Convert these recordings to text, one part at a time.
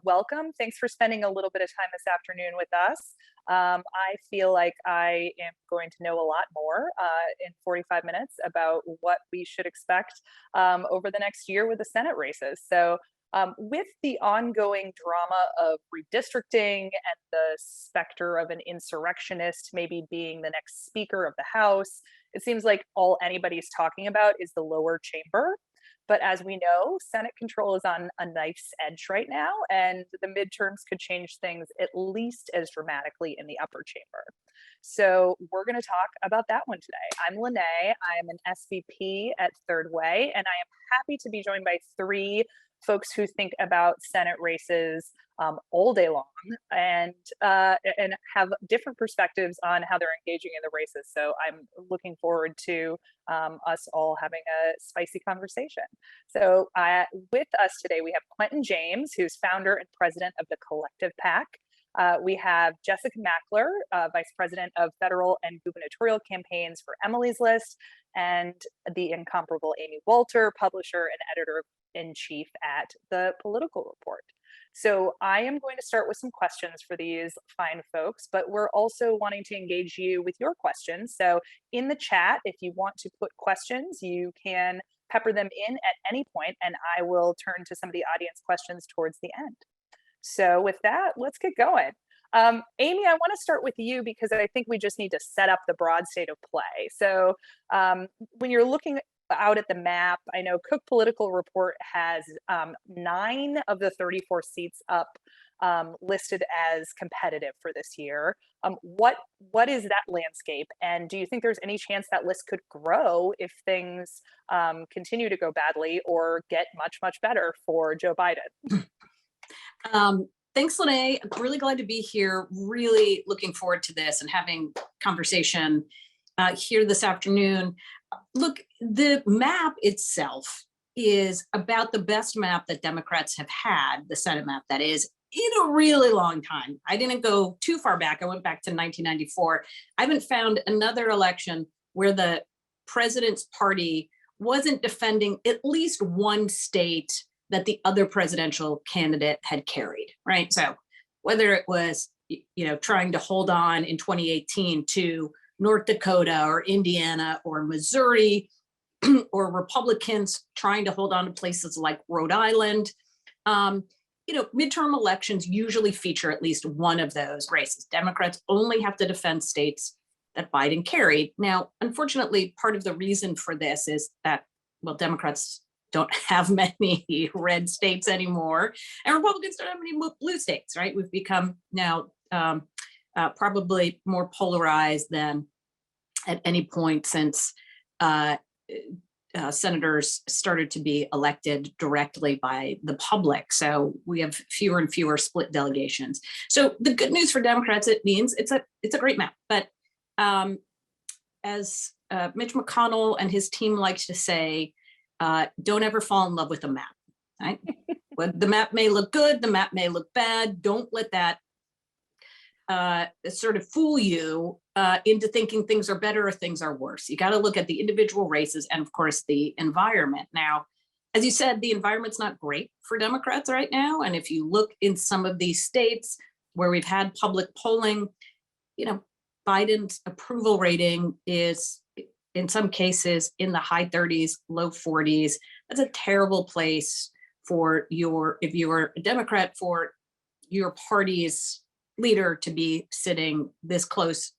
welcome. Thanks for spending a little bit of time this afternoon with us. I feel like I am going to know a lot more in 45 minutes about what we should expect over the next year with the Senate races. With the ongoing drama of redistricting and the specter of an insurrectionist maybe being the next Speaker of the House, it seems like all anybody's talking about is the lower chamber. But as we know, Senate control is on a knife's edge right now, and the midterms could change things at least as dramatically in the upper chamber. So we're going to talk about that one today. I'm Lene. I am an SVP at Third Way, and I am happy to be joined by three folks who think about Senate races all day long and have different perspectives on how they're engaging in the races. So I'm looking forward to us all having a spicy conversation. So with us today, we have Quentin James, who's founder and president of the Collective PAC. We have Jessica Mackler, Vice President of Federal and Gubernatorial Campaigns for Emily's List, and the incomparable Amy Walter, publisher and editor-in-chief at The Political Report. So I am going to start with some questions for these fine folks, but we're also wanting to engage you with your questions. So in the chat, if you want to put questions, you can pepper them in at any point, and I will turn to some of the audience questions towards the end. So with that, let's get going. Amy, I want to start with you because I think we just need to set up the broad state of play. So when you're looking out at the map, I know Cook Political Report has 9 of the 34 seats up listed as competitive for this year. What is that landscape? And do you think there's any chance that list could grow if things continue to go badly or get much, much better for Joe Biden? Thanks, Lene. I'm really glad to be here. Really looking forward to this and having conversation here this afternoon. Look, the map itself is about the best map that Democrats have had, the Senate map, that is, in a really long time. I didn't go too far back. I went back to 1994. I haven't found another election where the president's party wasn't defending at least one state that the other presidential candidate had carried, right? So whether it was, trying to hold on in 2018 to North Dakota or Indiana or Missouri, or Republicans trying to hold on to places like Rhode Island, midterm elections usually feature at least one of those races. Democrats only have to defend states that Biden carried. Now, unfortunately, part of the reason for this is that, well, Democrats don't have many red states anymore, and Republicans don't have many blue states, right? We've become now probably more polarized than at any point since senators started to be elected directly by the public. So we have fewer and fewer split delegations. So the good news for Democrats, it means it's a great map. But as Mitch McConnell and his team likes to say, don't ever fall in love with a map, right? But the map may look good, the map may look bad. Don't let that sort of fool you into thinking things are better or things are worse. You got to look at the individual races and, of course, the environment. Now, as you said, the environment's not great for Democrats right now. And if you look in some of these states where we've had public polling, Biden's approval rating is, in some cases, in the high 30s, low 40s. That's a terrible place for if you're a Democrat, for your party's leader to be sitting this close.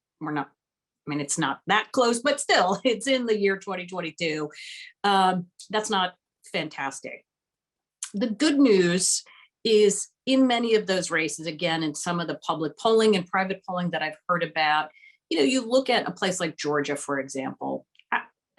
It's not that close, but still, it's in the year 2022. That's not fantastic. The good news is in many of those races, again, in some of the public polling and private polling that I've heard about, you look at a place like Georgia, for example.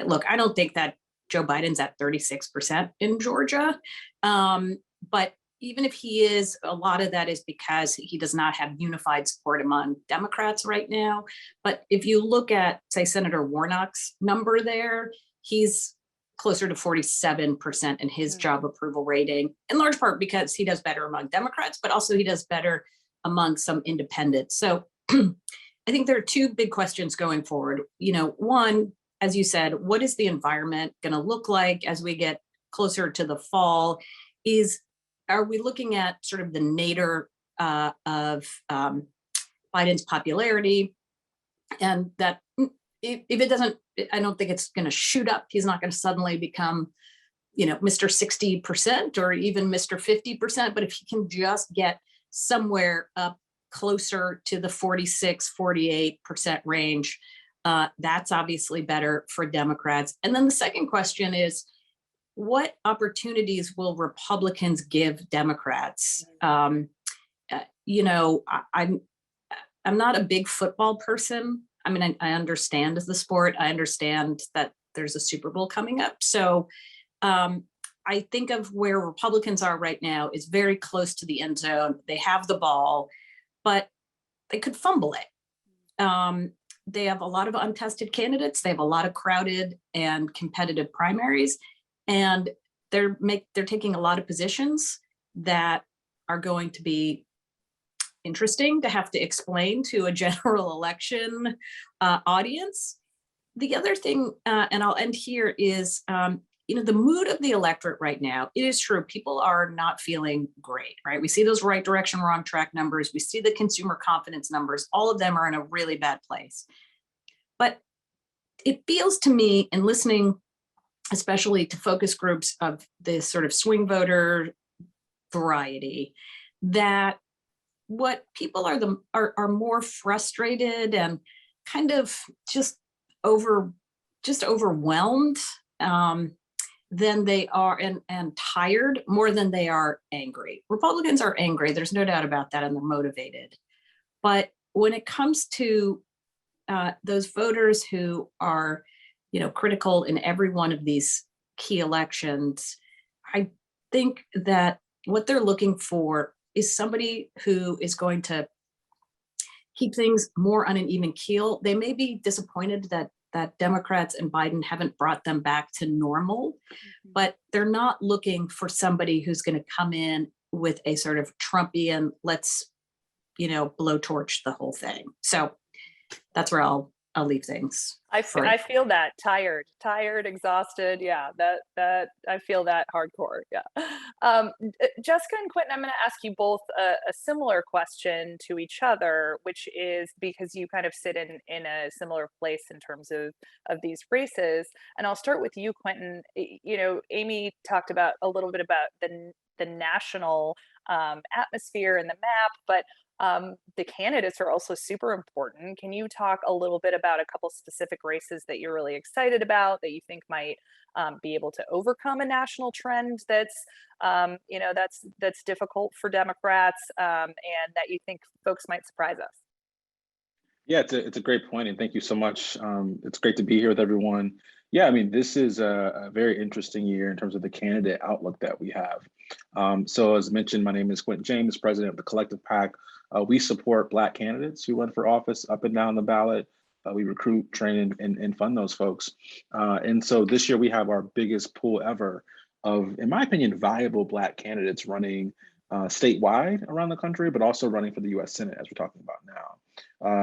Look, I don't think that Joe Biden's at 36% in Georgia, but even if he is, a lot of that is because he does not have unified support among Democrats right now. But if you look at, say, Senator Warnock's number there, he's closer to 47% in his job approval rating, in large part because he does better among Democrats, but also he does better among some independents. So I think there are two big questions going forward. One, as you said, what is the environment going to look like as we get closer to the fall? Is are we looking at sort of the nadir of Biden's popularity, and that if it doesn't, I don't think it's going to shoot up. He's not going to suddenly become, Mr. 60% or even Mr. 50%. But if he can just get somewhere up closer to the 46-48% range, that's obviously better for Democrats. And then the second question is, what opportunities will Republicans give Democrats? I'm not a big football person. I mean, I understand the sport. I understand that there's a Super Bowl coming up. So I think of where Republicans are right now is very close to the end zone. They have the ball, but they could fumble it. They have a lot of untested candidates. They have a lot of crowded and competitive primaries, and they're taking a lot of positions that are going to be interesting to have to explain to a general election audience. The other thing, and I'll end here, is the mood of the electorate right now. It is true, people are not feeling great, right? We see those right direction, wrong track numbers. We see the consumer confidence numbers. All of them are in a really bad place. But it feels to me, in listening, especially to focus groups of this sort of swing voter variety, that what people are more frustrated and kind of just overwhelmed than they are, and tired more than they are angry. Republicans are angry, there's no doubt about that, and they're motivated. But when it comes to those voters who are, critical in every one of these key elections, I think that what they're looking for is somebody who is going to keep things more on an even keel. They may be disappointed that Democrats and Biden haven't brought them back to normal, but they're not looking for somebody who's going to come in with a sort of Trumpian, let's, blowtorch the whole thing. So that's where I'll leave things. I feel that tired, exhausted. Yeah, that I feel that hardcore. Yeah. Jessica and Quentin, I'm going to ask you both a similar question to each other, which is because you kind of sit in a similar place in terms of these races. And I'll start with you, Quentin. Amy talked about a little bit about the national atmosphere and the map, but the candidates are also super important. Can you talk a little bit about a couple specific races that you're really excited about, that you think might be able to overcome a national trend that's difficult for Democrats, and that you think folks might surprise us? Yeah, it's a great point, and thank you so much. It's great to be here with everyone. Yeah, I mean, this is a very interesting year in terms of the candidate outlook that we have. So as mentioned, my name is Quentin James, president of the Collective PAC. We support Black candidates who run for office up and down the ballot. We recruit, train, and fund those folks. And so this year we have our biggest pool ever of, in my opinion, viable Black candidates running statewide around the country, but also running for the U.S. Senate, as we're talking about now.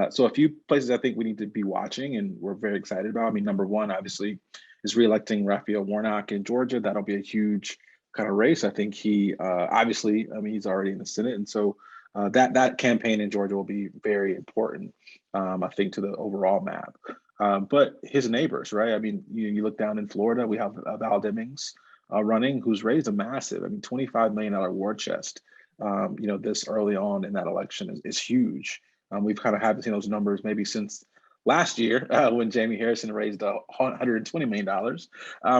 So a few places I think we need to be watching and we're very excited about. I mean, number one, obviously, is reelecting Raphael Warnock in Georgia. That'll be a huge kind of race. I think he, obviously, I mean, he's already in the Senate. And so that campaign in Georgia will be very important, I think, to the overall map. But his neighbors, right? I mean, you look down in Florida, we have Val Demings running, who's raised a massive, I mean, $25 million war chest, this early on in that election is huge. We've kind of haven't seen those numbers maybe since last year when Jamie Harrison raised $120 million.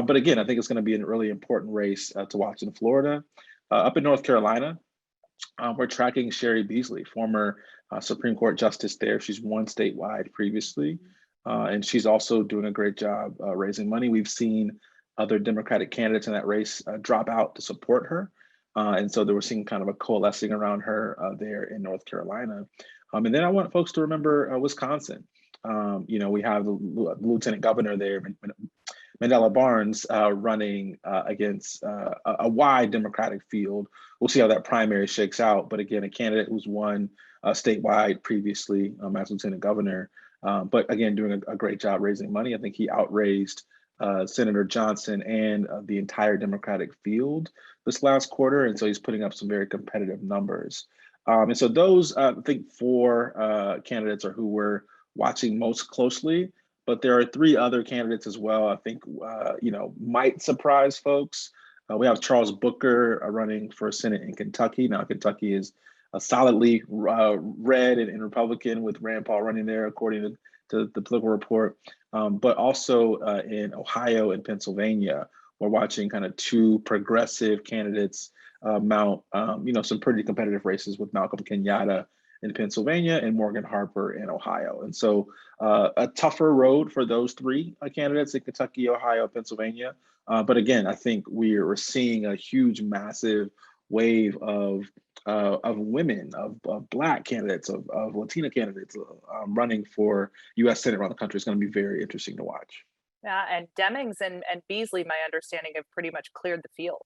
But again, I think it's going to be a really important race to watch in Florida. Up in North Carolina, we're tracking Sherry Beasley, former Supreme Court justice there. She's won statewide previously, and she's also doing a great job raising money. We've seen other Democratic candidates in that race drop out to support her. And so they were seeing kind of a coalescing around her there in North Carolina. And then I want folks to remember Wisconsin. We have the lieutenant governor there, Mandela Barnes, running against a wide Democratic field. We'll see how that primary shakes out. But again, a candidate who's won statewide previously as lieutenant governor, but again, doing a great job raising money. I think he outraised Senator Johnson and the entire Democratic field this last quarter. And so he's putting up some very competitive numbers. And so those, I think, four candidates are who we're watching most closely. But there are three other candidates as well, I think, might surprise folks. We have Charles Booker running for Senate in Kentucky. Now, Kentucky is a solidly red and Republican, with Rand Paul running there, according to the political report. But also in Ohio and Pennsylvania, we're watching kind of two progressive candidates mount, some pretty competitive races, with Malcolm Kenyatta in Pennsylvania and Morgan Harper in Ohio. And so a tougher road for those three candidates in Kentucky, Ohio, Pennsylvania. But again, I think we're seeing a huge, massive wave of women, of Black candidates, of Latina candidates running for U.S. Senate around the country. Is going to be very interesting to watch. Yeah, and Demings and Beasley, my understanding, have pretty much cleared the field.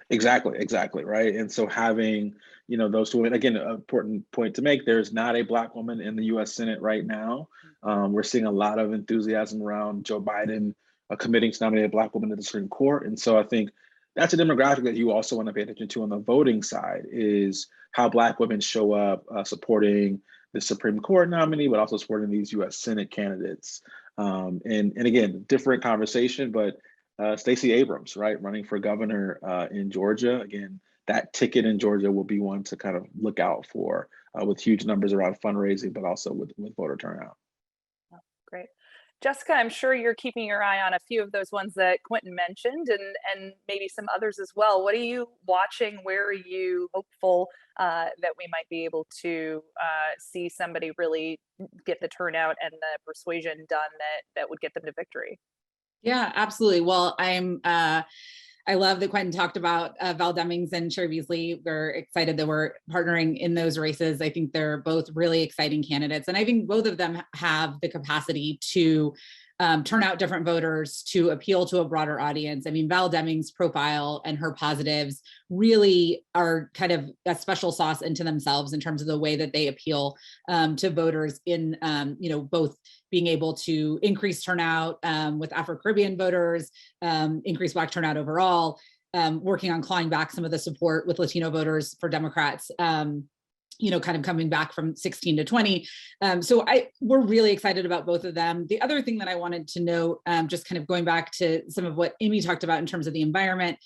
Exactly, right. And so having, those two women, again, an important point to make, there's not a Black woman in the US Senate right now. We're seeing a lot of enthusiasm around Joe Biden committing to nominate a Black woman to the Supreme Court. And so I think that's a demographic that you also want to pay attention to on the voting side, is how Black women show up supporting the Supreme Court nominee, but also supporting these US Senate candidates. And again, different conversation, but Stacey Abrams, right, running for governor in Georgia. Again, that ticket in Georgia will be one to kind of look out for, with huge numbers around fundraising, but also with voter turnout. Oh, great. Jessica, I'm sure you're keeping your eye on a few of those ones that Quentin mentioned, and maybe some others as well. What are you watching? Where are you hopeful that we might be able to see somebody really get the turnout and the persuasion done that would get them to victory? Yeah, absolutely. Well, I love that Quentin talked about Val Demings and Sherry Beasley. We're excited that we're partnering in those races. I think they're both really exciting candidates. And I think both of them have the capacity to turn out different voters, to appeal to a broader audience. I mean, Val Demings' profile and her positives really are kind of a special sauce into themselves in terms of the way that they appeal to voters in, both being able to increase turnout with Afro-Caribbean voters, increase Black turnout overall, working on clawing back some of the support with Latino voters for Democrats, kind of coming back from 16 to 20. So we're really excited about both of them. The other thing that I wanted to note, just kind of going back to some of what Amy talked about in terms of the environment,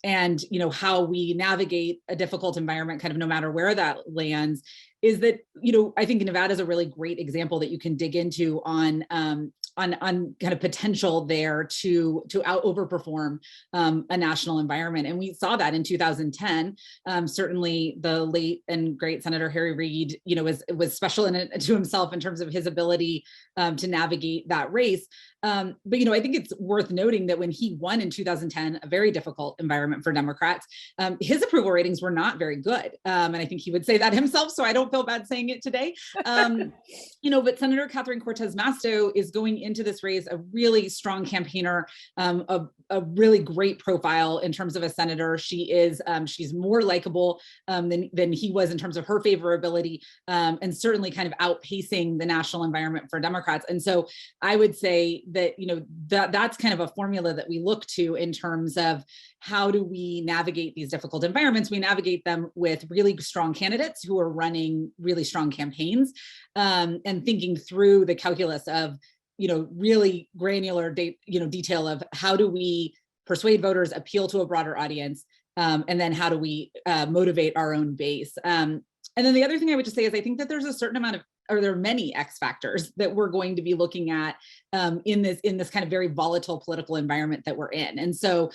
and how we navigate a difficult environment, kind of no matter where that lands, is that I think Nevada is a really great example that you can dig into on kind of potential there to overperform a national environment. And we saw that in 2010. Certainly the late and great Senator Harry Reid, was special to himself in terms of his ability to navigate that race. But I think it's worth noting that when he won in 2010, a very difficult environment for Democrats, his approval ratings were not very good. And I think he would say that himself, so I don't feel bad saying it today. But Senator Catherine Cortez Masto is going into this race a really strong campaigner, a really great profile in terms of a senator. She's more likable than he was in terms of her favorability, and certainly kind of outpacing the national environment for Democrats. And so I would say that that's kind of a formula that we look to in terms of how do we navigate these difficult environments. We navigate them with really strong candidates who are running really strong campaigns, and thinking through the calculus of really granular detail of how do we persuade voters, appeal to a broader audience, and then how do we motivate our own base. And then the other thing I would just say is I think that there's a certain amount of, or there are many X factors that we're going to be looking at in this kind of very volatile political environment that we're in. And so,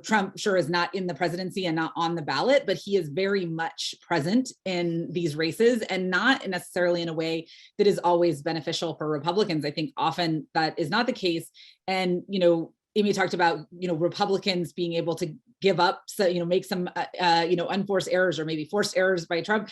Trump sure is not in the presidency and not on the ballot, but he is very much present in these races, and not necessarily in a way that is always beneficial for Republicans. I think often that is not the case. And, Amy talked about, Republicans being able to give up, so, make some, unforced errors or maybe forced errors by Trump.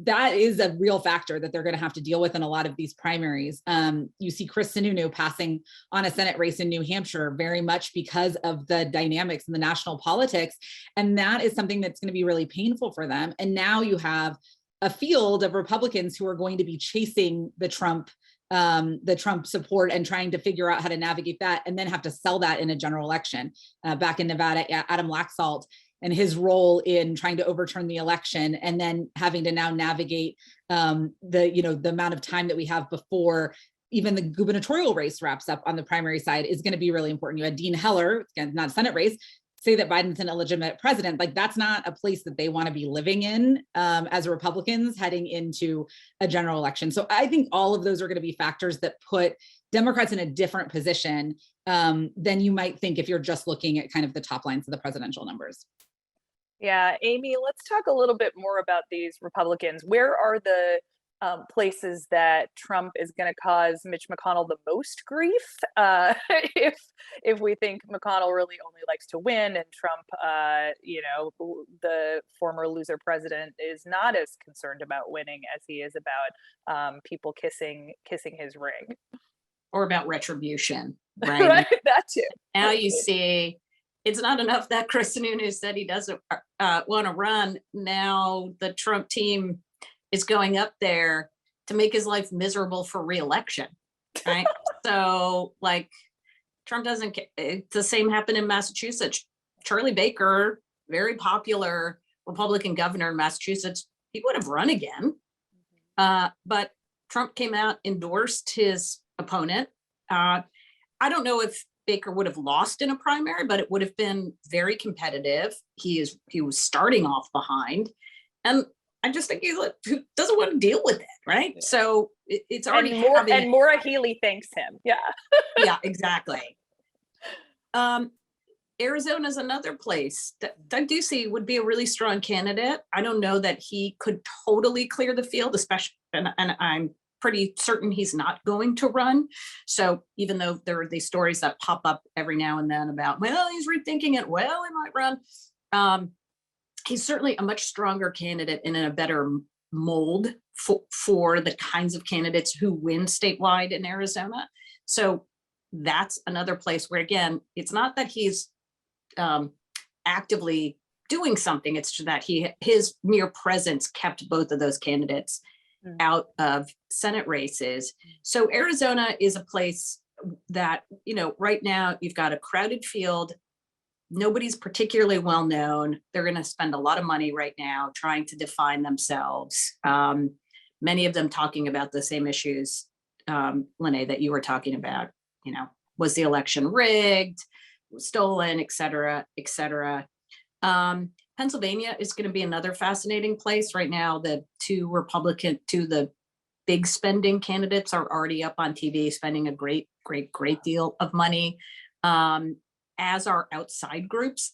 That is a real factor that they're going to have to deal with in a lot of these primaries. You see Chris Sununu passing on a Senate race in New Hampshire very much because of the dynamics in the national politics. And that is something that's going to be really painful for them. And now you have a field of Republicans who are going to be chasing the Trump the Trump support and trying to figure out how to navigate that, and then have to sell that in a general election. Back in Nevada, Adam Laxalt and his role in trying to overturn the election, and then having to now navigate the amount of time that we have before even the gubernatorial race wraps up on the primary side is going to be really important. You had Dean Heller, again, not a Senate race, say that Biden's an illegitimate president. Like, that's not a place that they want to be living in as Republicans heading into a general election. So I think all of those are going to be factors that put Democrats in a different position than you might think if you're just looking at kind of the top lines of the presidential numbers. Yeah, Amy, let's talk a little bit more about these Republicans. Where are the places that Trump is going to cause Mitch McConnell the most grief? If we think McConnell really only likes to win, and Trump, the former loser president, is not as concerned about winning as he is about people kissing his ring, or about retribution, right? Right, that too. Now you see, it's not enough that Chris Sununu said he doesn't want to run. Now the Trump team is going up there to make his life miserable for re-election, right? So, like, Trump doesn't. The same happened in Massachusetts. Charlie Baker, very popular Republican governor in Massachusetts, he would have run again, but Trump came out, endorsed his opponent. I don't know if Baker would have lost in a primary, but it would have been very competitive. He was starting off behind, and I just think who doesn't want to deal with it, right? Yeah. So it's already and Maura Healey thanks him. Yeah. Yeah, exactly. Arizona is another place that Doug Ducey would be a really strong candidate. I don't know that he could totally clear the field, especially, and I'm pretty certain he's not going to run. So even though there are these stories that pop up every now and then about, well, he's rethinking it, well, he might run. He's certainly a much stronger candidate and in a better mold for the kinds of candidates who win statewide in Arizona. So that's another place where, again, it's not that he's actively doing something, it's that his mere presence kept both of those candidates out of Senate races. So Arizona is a place that, right now you've got a crowded field. Nobody's particularly well known. They're going to spend a lot of money right now trying to define themselves. Many of them talking about the same issues, Lene, that you were talking about. Was the election rigged, stolen, et cetera, et cetera. Pennsylvania is going to be another fascinating place right now. The the big spending candidates are already up on TV, spending a great deal of money. As are outside groups.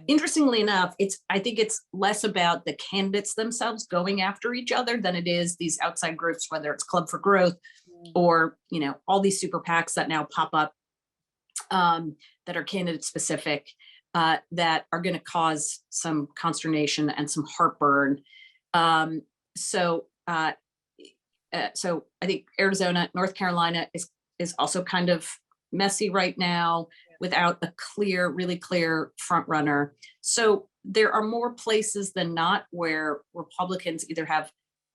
Interestingly enough, I think it's less about the candidates themselves going after each other than it is these outside groups, whether it's Club for Growth or, all these super PACs that now pop up that are candidate specific, that are going to cause some consternation and some heartburn. So I think Arizona, North Carolina is also kind of messy right now without a really clear front runner. So there are more places than not where Republicans either have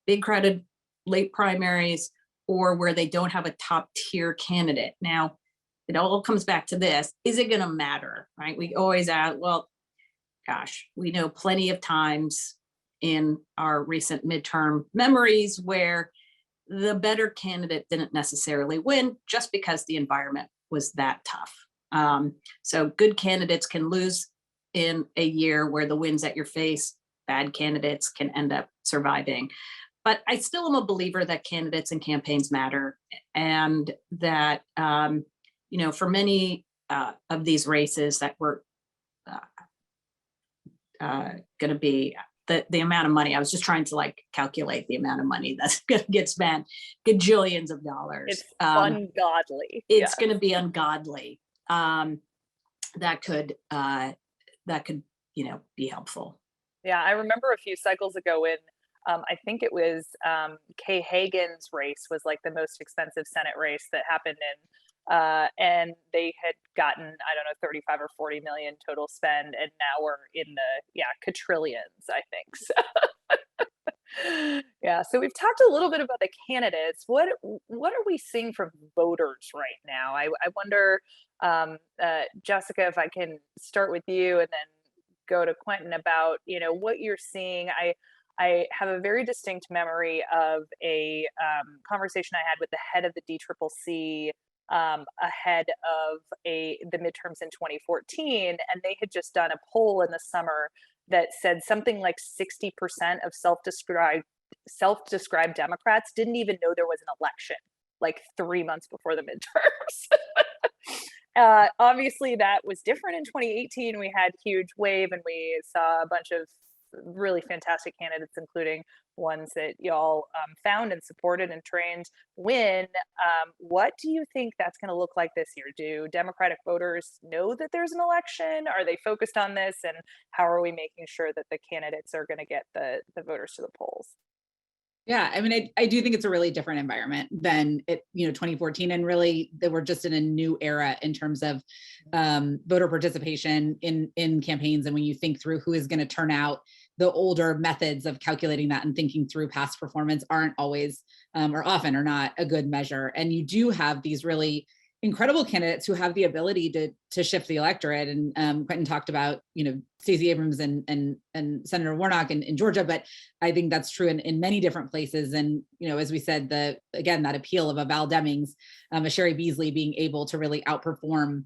big crowded late primaries or where they don't have a top tier candidate. Now, it all comes back to this: is it going to matter, right? We always ask, well, gosh, we know plenty of times in our recent midterm memories where the better candidate didn't necessarily win just because the environment was that tough. So good candidates can lose in a year where the wind's at your face. Bad candidates can end up surviving. But I still am a believer that candidates and campaigns matter, and that, for many of these races that were going to be the amount of money, I was just trying to calculate the amount of money that's going to get spent, gajillions of dollars. It's ungodly. It's going to be ungodly. That could be helpful. Yeah, I remember a few cycles ago when I think it was Kay Hagan's race was the most expensive Senate race that happened and they had gotten, I don't know, 35 or 40 million total spend, and now we're in the quadrillions, I think. So Yeah, so we've talked a little bit about the candidates. What are we seeing from voters right now? I wonder, Jessica, if I can start with you and then go to Quentin about what you're seeing. I have a very distinct memory of a conversation I had with the head of the DCCC ahead of the midterms in 2014, and they had just done a poll in the summer that said something like 60% of self-described Democrats didn't even know there was an election like 3 months before the midterms. Obviously, that was different in 2018. We had huge wave, and we saw a bunch of really fantastic candidates, including ones that y'all found and supported and trained win. What do you think that's going to look like this year? Do Democratic voters know that there's an election? Are they focused on this? And how are we making sure that the candidates are going to get the voters to the polls? Yeah, I mean, I do think it's a really different environment than 2014, and really that we're just in a new era in terms of voter participation in campaigns. And when you think through who is going to turn out, the older methods of calculating that and thinking through past performance aren't always or often are not a good measure. And you do have these really incredible candidates who have the ability to shift the electorate. And Quentin talked about, Stacey Abrams and Senator Warnock in Georgia, but I think that's true in many different places. And, as we said, that appeal of a Val Demings, a Sherry Beasley being able to really outperform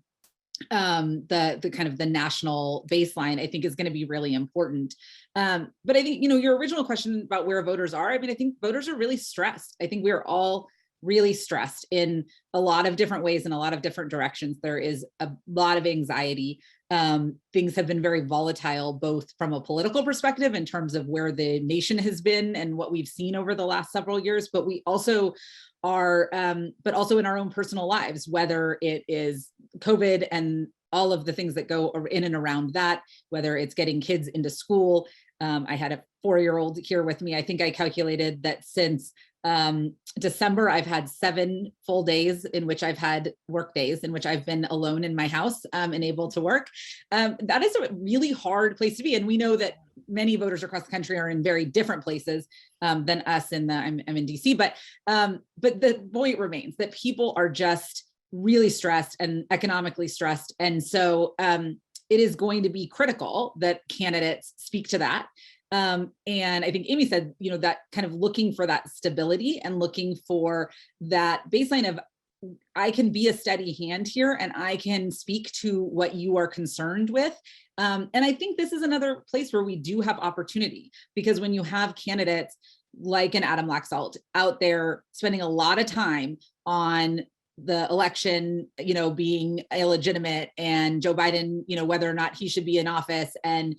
the kind of the national baseline, I think is going to be really important. But I think, your original question about where voters are, I mean, I think voters are really stressed. I think we are all really stressed in a lot of different ways, in a lot of different directions. There is a lot of anxiety. Things have been very volatile, both from a political perspective in terms of where the nation has been and what we've seen over the last several years, but we also are, but also in our own personal lives, whether it is COVID and all of the things that go in and around that, whether it's getting kids into school. I had a 4-year-old here with me. I think I calculated that since December, I've had 7 full days in which I've had work days in which I've been alone in my house and able to work. That is a really hard place to be. And we know that many voters across the country are in very different places than us I'm in DC, but the point remains that people are just really stressed and economically stressed. And so it is going to be critical that candidates speak to that. And I think Amy said, that kind of looking for that stability and looking for that baseline of, I can be a steady hand here and I can speak to what you are concerned with. And I think this is another place where we do have opportunity, because when you have candidates like an Adam Laxalt out there spending a lot of time on the election, being illegitimate, and Joe Biden, whether or not he should be in office, and,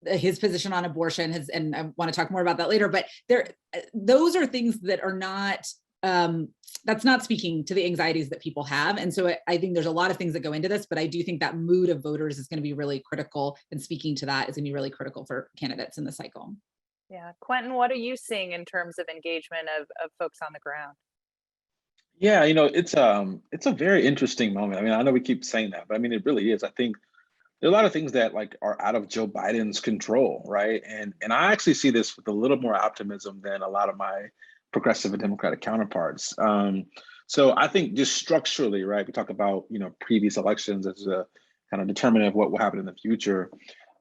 his position on abortion and I want to talk more about that later, but those are things that are not, that's not speaking to the anxieties that people have. And so I think there's a lot of things that go into this, but I do think that mood of voters is going to be really critical, and speaking to that is going to be really critical for candidates in the cycle. Yeah. Quentin, what are you seeing in terms of engagement of folks on the ground? Yeah, it's a very interesting moment. I mean, I know we keep saying that, but I mean, it really is. I think there are a lot of things that are out of Joe Biden's control, right? And I actually see this with a little more optimism than a lot of my progressive and Democratic counterparts. So I think just structurally, right? We talk about previous elections as a kind of determinant of what will happen in the future.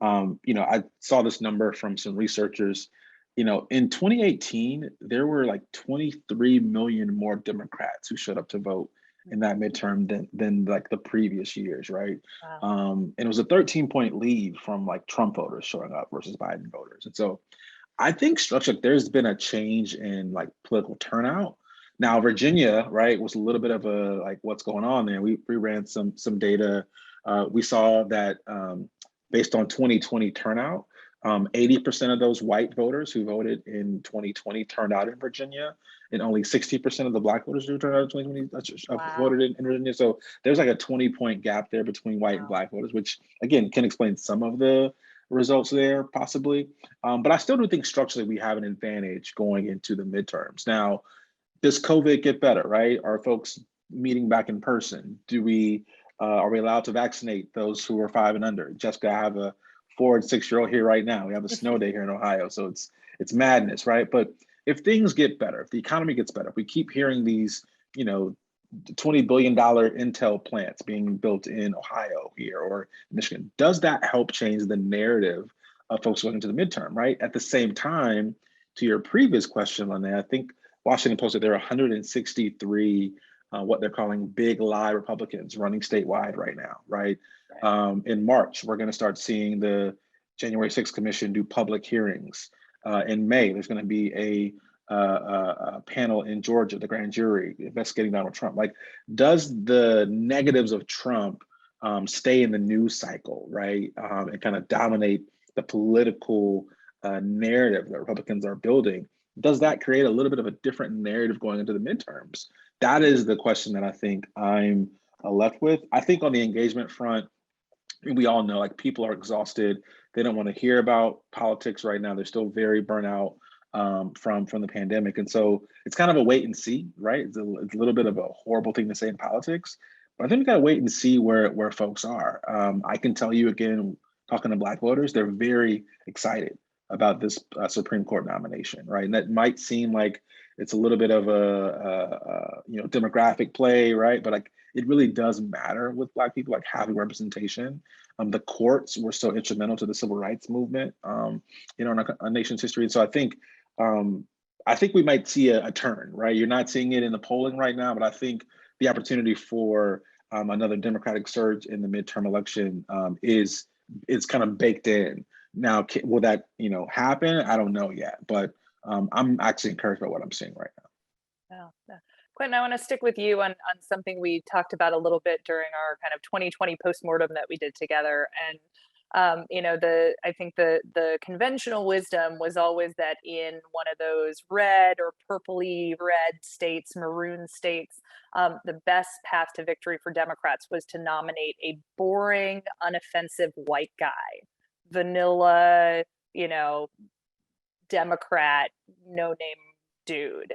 I saw this number from some researchers. In 2018, there were like 23 million more Democrats who showed up to vote in that midterm than like the previous years, right? Wow. And it was a 13-point lead from like Trump voters showing up versus Biden voters. And so I think structurally there's been a change in like political turnout. Now, Virginia, right, was a little bit of a like what's going on there. We ran some data. We saw that based on 2020 turnout, 80% of those white voters who voted in 2020 turned out in Virginia, and only 60% of the Black voters who turned out in 2020 Wow. voted in Virginia. So there's like a 20-point gap there between white and Black voters, which again can explain some of the results there possibly. But I still do think structurally we have an advantage going into the midterms. Now, does COVID get better, right? Are folks meeting back in person? Are we allowed to vaccinate those who are 5 and under? Jessica, I have a 4 and 6-year-old here right now. We have a snow day here in Ohio, so it's madness, right? But if things get better, if the economy gets better, if we keep hearing these, $20 billion Intel plants being built in Ohio here or Michigan, does that help change the narrative of folks going into the midterm, right? At the same time, to your previous question on that, I think Washington Post said there are 163 what they're calling big lie Republicans running statewide right now, right? In March, we're going to start seeing the January 6th Commission do public hearings. In May, there's going to be a panel in Georgia, the grand jury investigating Donald Trump. Like, does the negatives of Trump stay in the news cycle, right? And kind of dominate the political narrative that Republicans are building? Does that create a little bit of a different narrative going into the midterms? That is the question that I think I'm left with. I think on the engagement front, we all know, like, people are exhausted. They don't want to hear about politics right now. They're still very burnt out from the pandemic. And so it's kind of a wait and see, right? It's a little bit of a horrible thing to say in politics, but I think we got to wait and see where folks are. I can tell you again, talking to Black voters, they're very excited about this Supreme Court nomination, right? And that might seem like it's a little bit of a demographic play, right? But like, it really does matter with Black people, like having representation. The courts were so instrumental to the civil rights movement, in our nation's history. And so I think we might see a turn, right? You're not seeing it in the polling right now, but I think the opportunity for another Democratic surge in the midterm election is kind of baked in. Now, will that happen? I don't know yet, but I'm actually encouraged by what I'm seeing right now. Yeah. Quentin, I want to stick with you on something we talked about a little bit during our kind of 2020 postmortem that we did together. And I think the conventional wisdom was always that in one of those red or purpley red states, maroon states, the best path to victory for Democrats was to nominate a boring, unoffensive white guy, vanilla, Democrat, no name dude,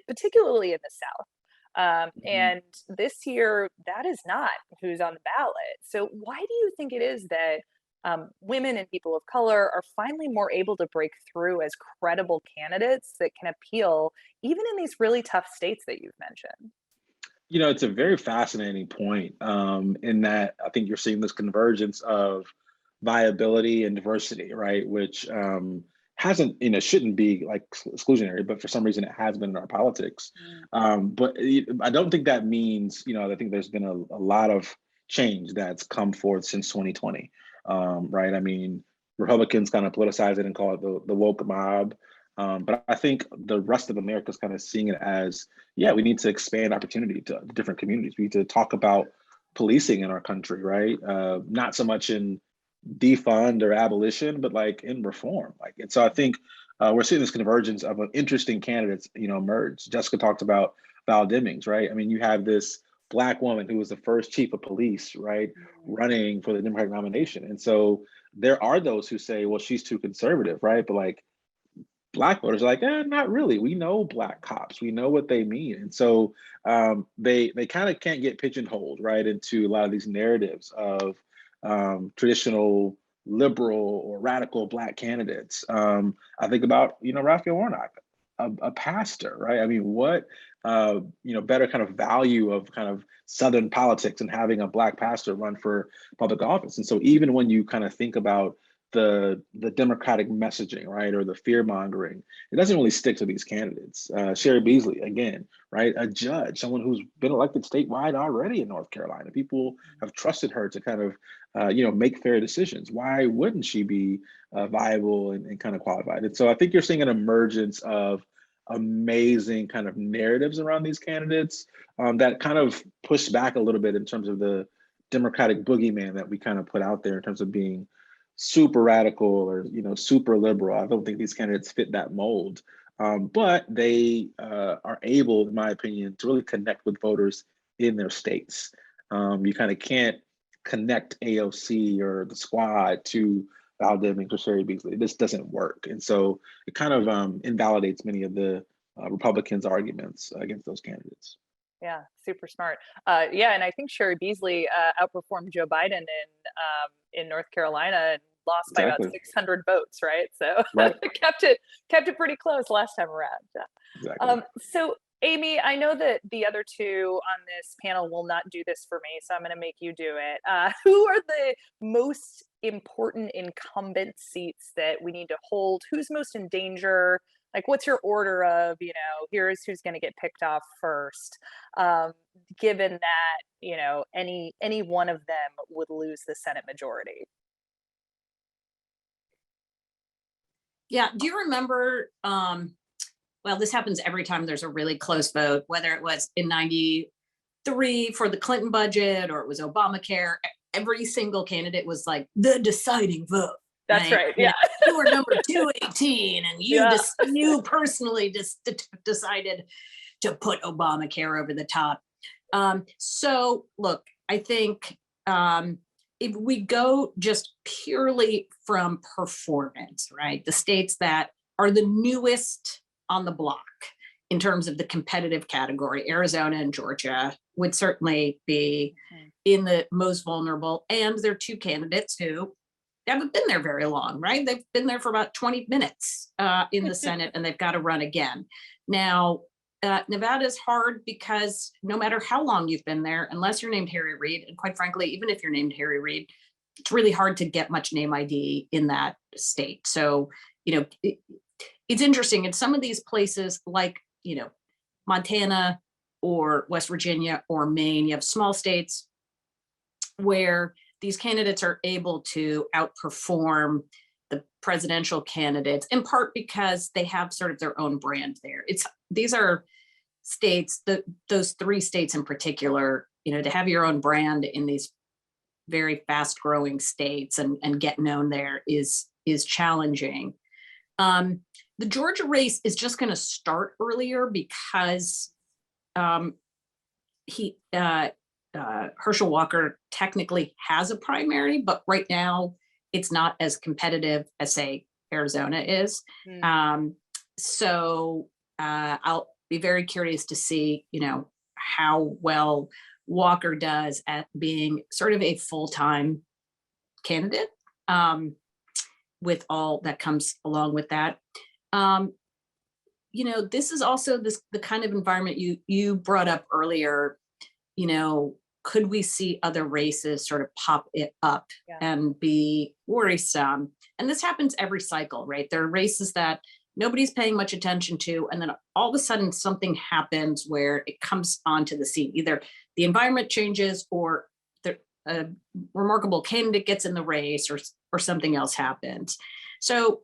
particularly in the South. And this year, that is not who's on the ballot. So why do you think it is that women and people of color are finally more able to break through as credible candidates that can appeal even in these really tough states that you've mentioned? It's a very fascinating point in that I think you're seeing this convergence of viability and diversity, right? Which hasn't, shouldn't be like exclusionary, but for some reason it has been in our politics. But I don't think that means, I think there's been a lot of change that's come forth since 2020, right? I mean, Republicans kind of politicize it and call it the woke mob. But I think the rest of America is kind of seeing it as, we need to expand opportunity to different communities. We need to talk about policing in our country, right? Not so much in defund or abolition, but like in reform. And so I think we're seeing this convergence of interesting candidates, emerge. Jessica talked about Val Demings, right? I mean, you have this Black woman who was the first chief of police, right, running for the Democratic nomination. And so there are those who say, well, she's too conservative, right? But like, Black voters are like, not really. We know Black cops. We know what they mean. And so they kind of can't get pigeonholed, right, into a lot of these narratives of traditional liberal or radical Black candidates. I think about, Raphael Warnock, a pastor, right? I mean, what, better kind of value of kind of Southern politics and having a Black pastor run for public office. And so even when you kind of think about the Democratic messaging, right, or the fear mongering, it doesn't really stick to these candidates. Sherry Beasley, again, right, a judge, someone who's been elected statewide already in North Carolina. People have trusted her to kind of, make fair decisions. Why wouldn't she be viable and kind of qualified? And so I think you're seeing an emergence of amazing kind of narratives around these candidates that kind of push back a little bit in terms of the Democratic boogeyman that we kind of put out there in terms of being super radical or super liberal. I don't think these candidates fit that mold, but they are able, in my opinion, to really connect with voters in their states. You kind of can't connect AOC or the squad to Val Demings or Sherry Beasley. This doesn't work, and so it kind of invalidates many of the Republicans' arguments against those candidates. Yeah, super smart. And I think Sherry Beasley outperformed Joe Biden in North Carolina, and lost by about Exactly. 600 votes, right? So Right. kept it pretty close last time around. Yeah. Exactly. So Amy, I know that the other two on this panel will not do this for me, so I'm going to make you do it. Who are the most important incumbent seats that we need to hold? Who's most in danger? Like, what's your order of, here's who's going to get picked off first? Given that, any one of them would lose the Senate majority. Yeah, do you remember, well, this happens every time there's a really close vote, whether it was in 93 for the Clinton budget or it was Obamacare, every single candidate was like the deciding vote. That's right. Yeah. You were number 218 and you Yeah. you personally just decided to put Obamacare over the top. So look, I think if we go just purely from performance, right? The states that are the newest on the block in terms of the competitive category, Arizona and Georgia would certainly be in the most vulnerable. And they're two candidates who haven't been there very long, right? They've been there for about 20 minutes in the Senate and they've got to run again. Now, Nevada is hard because no matter how long you've been there, unless you're named Harry Reid, and quite frankly, even if you're named Harry Reid, it's really hard to get much name ID in that state. So, it's interesting in some of these places like, Montana or West Virginia or Maine, you have small states where these candidates are able to outperform the presidential candidates, in part because they have sort of their own brand there. These are states, those three states in particular, to have your own brand in these very fast growing states and get known there is challenging. The Georgia race is just going to start earlier because Herschel Walker technically has a primary, but right now it's not as competitive as, say, Arizona is. So I'll be very curious to see, how well Walker does at being sort of a full-time candidate with all that comes along with that. This is also the kind of environment you brought up earlier. Could we see other races sort of pop it up and be worrisome? And this happens every cycle, right? There are races that nobody's paying much attention to, and then all of a sudden something happens where it comes onto the scene. Either the environment changes or a remarkable candidate gets in the race or something else happens. So,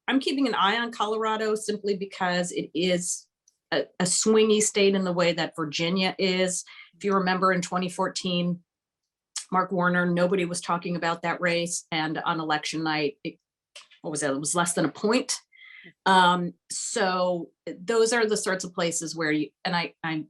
I'm keeping an eye on Colorado simply because it is a swingy state in the way that Virginia is. If you remember in 2014, Mark Warner, nobody was talking about that race. And on election night, it was less than a point. So those are the sorts of places where I'm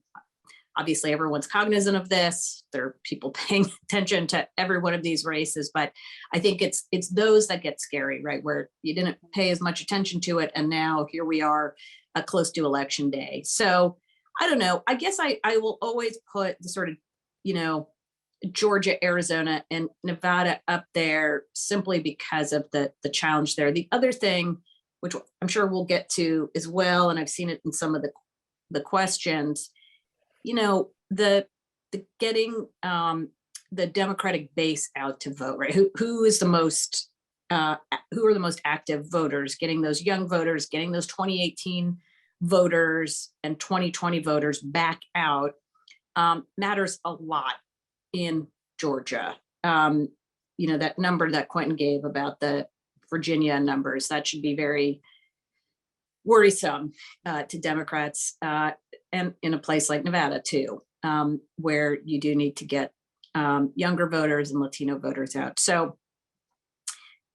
obviously everyone's cognizant of this. There are people paying attention to every one of these races, but I think it's those that get scary, right? Where you didn't pay as much attention to it. And now here we are close to election day. So I don't know. I guess I will always put the sort of, Georgia, Arizona, and Nevada up there simply because of the challenge there. The other thing, which I'm sure we'll get to as well, and I've seen it in some of the questions, the getting the Democratic base out to vote, right? Who is the most who are the most active voters? Getting those young voters, getting those 2018 voters and 2020 voters back out matters a lot in Georgia. That number that Quentin gave about the Virginia numbers, that should be very worrisome to Democrats, and in a place like Nevada too, where you do need to get younger voters and Latino voters out. So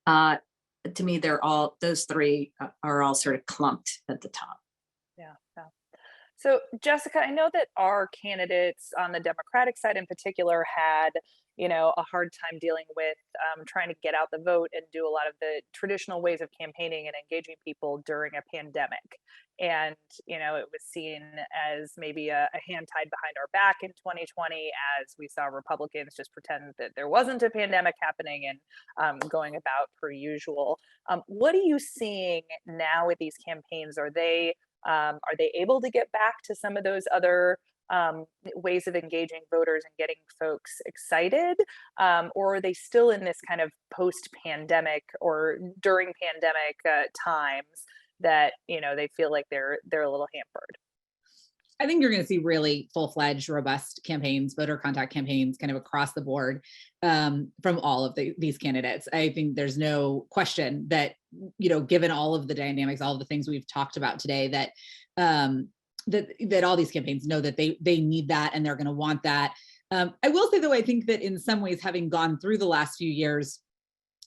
to me, those three are all sort of clumped at the top. Yeah. So, Jessica, I know that our candidates on the Democratic side in particular had, a hard time dealing with trying to get out the vote and do a lot of the traditional ways of campaigning and engaging people during a pandemic. And, it was seen as maybe a hand tied behind our back in 2020 as we saw Republicans just pretend that there wasn't a pandemic happening and going about per usual. What are you seeing now with these campaigns? Are they able to get back to some of those other ways of engaging voters and getting folks excited? Or are they still in this kind of post-pandemic or during pandemic times that they feel like they're a little hampered? I think you're going to see really full-fledged, robust campaigns, voter contact campaigns, kind of across the board from all of these candidates. I think there's no question that, given all of the dynamics, all of the things we've talked about today, that that all these campaigns know that they need that and they're going to want that. I will say, though, I think that in some ways, having gone through the last few years,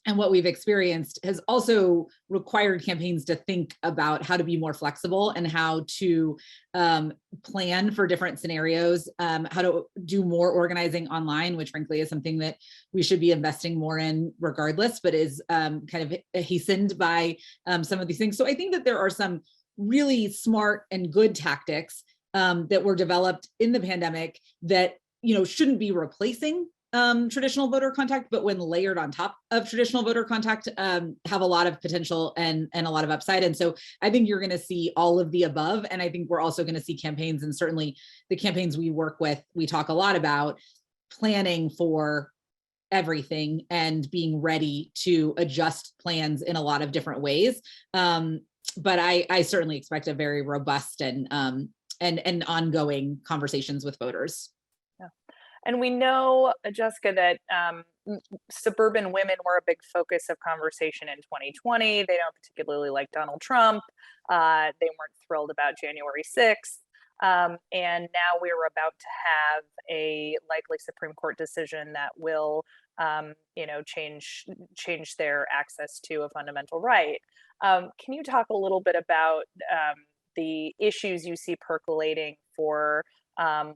and what we've experienced has also required campaigns to think about how to be more flexible and how to plan for different scenarios, how to do more organizing online, which frankly is something that we should be investing more in regardless, but is kind of hastened by some of these things. So I think that there are some really smart and good tactics that were developed in the pandemic that shouldn't be replacing traditional voter contact, but when layered on top of traditional voter contact, have a lot of potential and a lot of upside. And so I think you're going to see all of the above. And I think we're also going to see campaigns, and certainly the campaigns we work with, we talk a lot about planning for everything and being ready to adjust plans in a lot of different ways. But I certainly expect a very robust and ongoing conversations with voters. And we know, Jessica, that suburban women were a big focus of conversation in 2020. They don't particularly like Donald Trump. They weren't thrilled about January 6th. And now we're about to have a likely Supreme Court decision that will, change their access to a fundamental right. Can you talk a little bit about the issues you see percolating for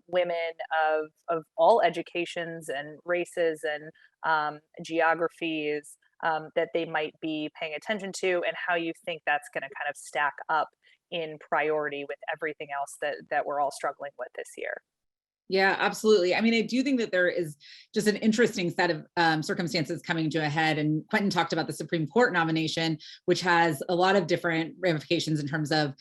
women of all educations and races and geographies that they might be paying attention to, and how you think that's going to kind of stack up in priority with everything else that we're all struggling with this year? Yeah, absolutely. I mean, I do think that there is just an interesting set of circumstances coming to a head. And Quentin talked about the Supreme Court nomination, which has a lot of different ramifications in terms of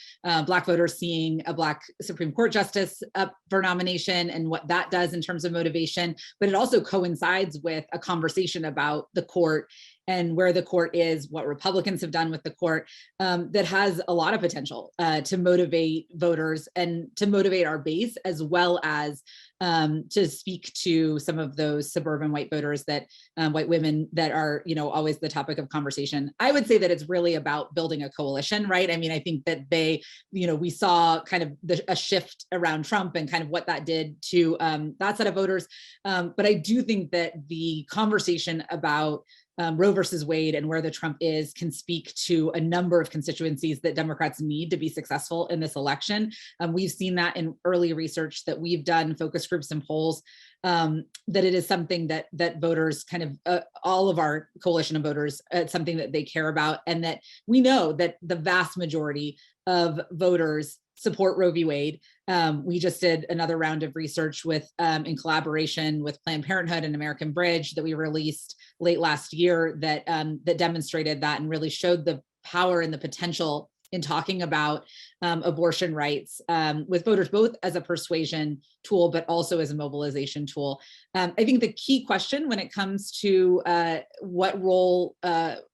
Black voters seeing a Black Supreme Court justice up for nomination and what that does in terms of motivation. But it also coincides with a conversation about the court and where the court is, what Republicans have done with the court, that has a lot of potential to motivate voters and to motivate our base, as well as to speak to some of those suburban white voters that white women that are, always the topic of conversation. I would say that it's really about building a coalition, right? I mean, I think that we saw kind of a shift around Trump and kind of what that did to that set of voters. But I do think that the conversation about Roe versus Wade and where the Trump is can speak to a number of constituencies that Democrats need to be successful in this election. We've seen that in early research that we've done, focus groups and polls, that it is something that voters kind of, all of our coalition of voters, it's something that they care about, and that we know that the vast majority of voters support Roe v. Wade. We just did another round of research with, in collaboration with Planned Parenthood and American Bridge that we released late last year that demonstrated that and really showed the power and the potential in talking about abortion rights with voters, both as a persuasion tool, but also as a mobilization tool. I think the key question when it comes to what role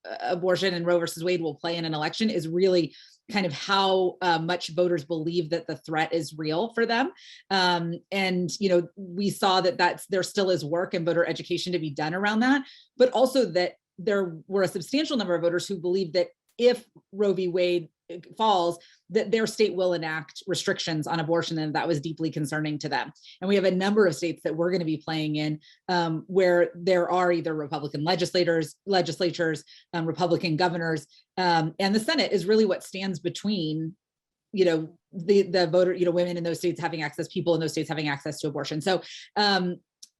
abortion and Roe versus Wade will play in an election is really kind of how much voters believe that the threat is real for them. And, we saw that there still is work and voter education to be done around that, but also that there were a substantial number of voters who believe that if Roe v. Wade falls, that their state will enact restrictions on abortion, and that was deeply concerning to them. And we have a number of states that we're going to be playing in where there are either Republican legislatures, Republican governors, and the Senate is really what stands between the voter, women in those states having access, people in those states having access to abortion. So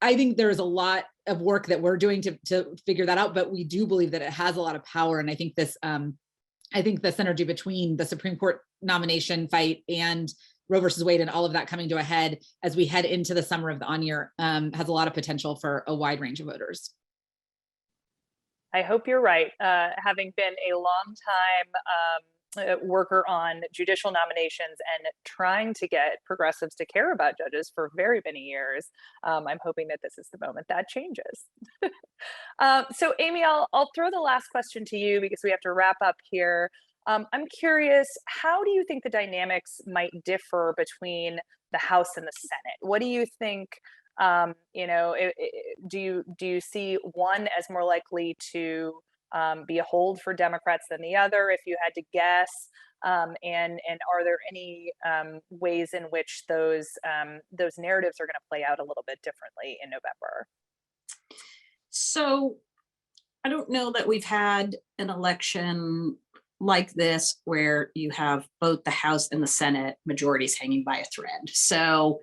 I think there's a lot of work that we're doing to figure that out, but we do believe that it has a lot of power. And I think this, I think the synergy between the Supreme Court nomination fight and Roe versus Wade and all of that coming to a head as we head into the summer of the on year has a lot of potential for a wide range of voters. I hope you're right. Having been a long time worker on judicial nominations and trying to get progressives to care about judges for very many years, I'm hoping that this is the moment that changes. So Amy, I'll throw the last question to you because we have to wrap up here. I'm curious, how do you think the dynamics might differ between the House and the Senate? What do you think? Do you see one as more likely to be a hold for Democrats than the other, if you had to guess? And are there any ways in which those narratives are going to play out a little bit differently in November? So I don't know that we've had an election like this where you have both the House and the Senate majorities hanging by a thread. So,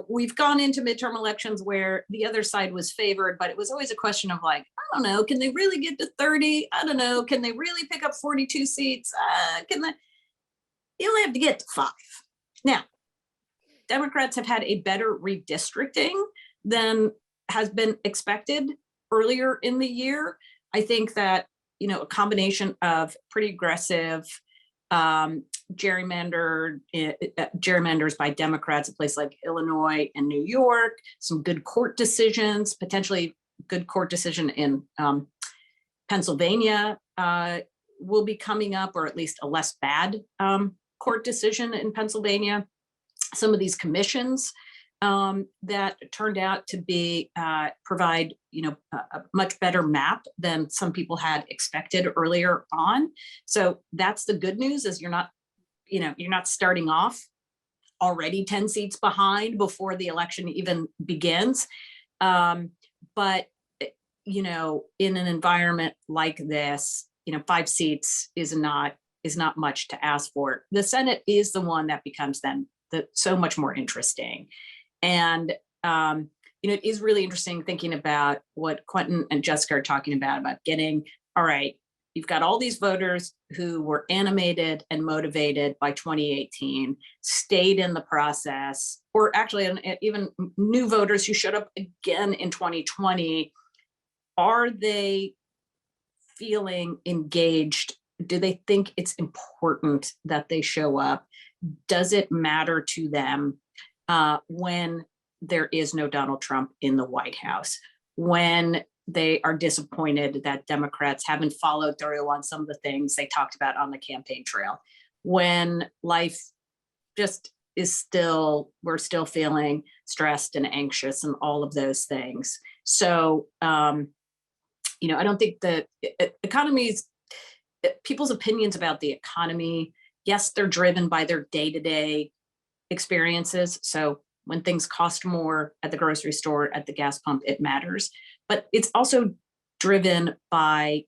we've gone into midterm elections where the other side was favored, but it was always a question of like, I don't know, can they really get to 30? I don't know, can they really pick up 42 seats? You only have to get to 5. Now, Democrats have had a better redistricting than has been expected earlier in the year. I think that a combination of pretty aggressive gerrymanders by Democrats, a place like Illinois and New York, some good court decisions, potentially good court decision in Pennsylvania will be coming up, or at least a less bad court decision in Pennsylvania. Some of these commissions that turned out to be provide a much better map than some people had expected earlier on. So that's the good news, is you're not starting off already 10 seats behind before the election even begins. But in an environment like this, 5 seats is not much to ask for. The Senate is the one that becomes then so much more interesting. And, it is really interesting thinking about what Quentin and Jessica are talking about getting, all right, you've got all these voters who were animated and motivated by 2018, stayed in the process, or actually even new voters who showed up again in 2020. Are they feeling engaged? Do they think it's important that they show up? Does it matter to them when there is no Donald Trump in the White House, when they are disappointed that Democrats haven't followed through on some of the things they talked about on the campaign trail, when life just is we're still feeling stressed and anxious and all of those things. So, I don't think the people's opinions about the economy, yes, they're driven by their day-to-day experiences. So when things cost more at the grocery store, at the gas pump, it matters. But it's also driven by,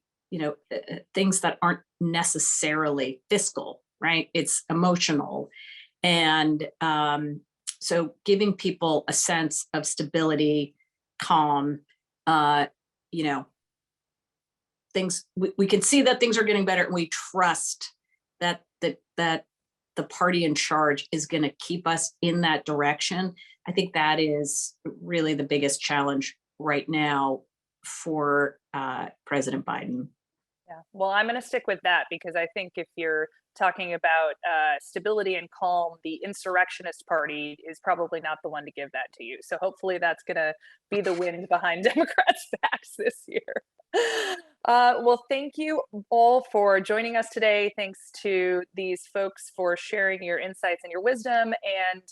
things that aren't necessarily fiscal, right? It's emotional. And so giving people a sense of stability, calm, things, we can see that things are getting better, and we trust that the party in charge is going to keep us in that direction. I think that is really the biggest challenge right now for President Biden. Yeah, well, I'm going to stick with that, because I think if you're talking about stability and calm, the insurrectionist party is probably not the one to give that to you. So hopefully that's going to be the wind behind Democrats' backs this year. Well, thank you all for joining us today. Thanks to these folks for sharing your insights and your wisdom. And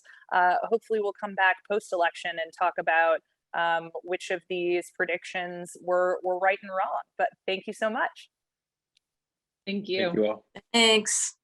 hopefully we'll come back post-election and talk about which of these predictions were right and wrong. But thank you so much. Thank you. Thank you all. Thanks.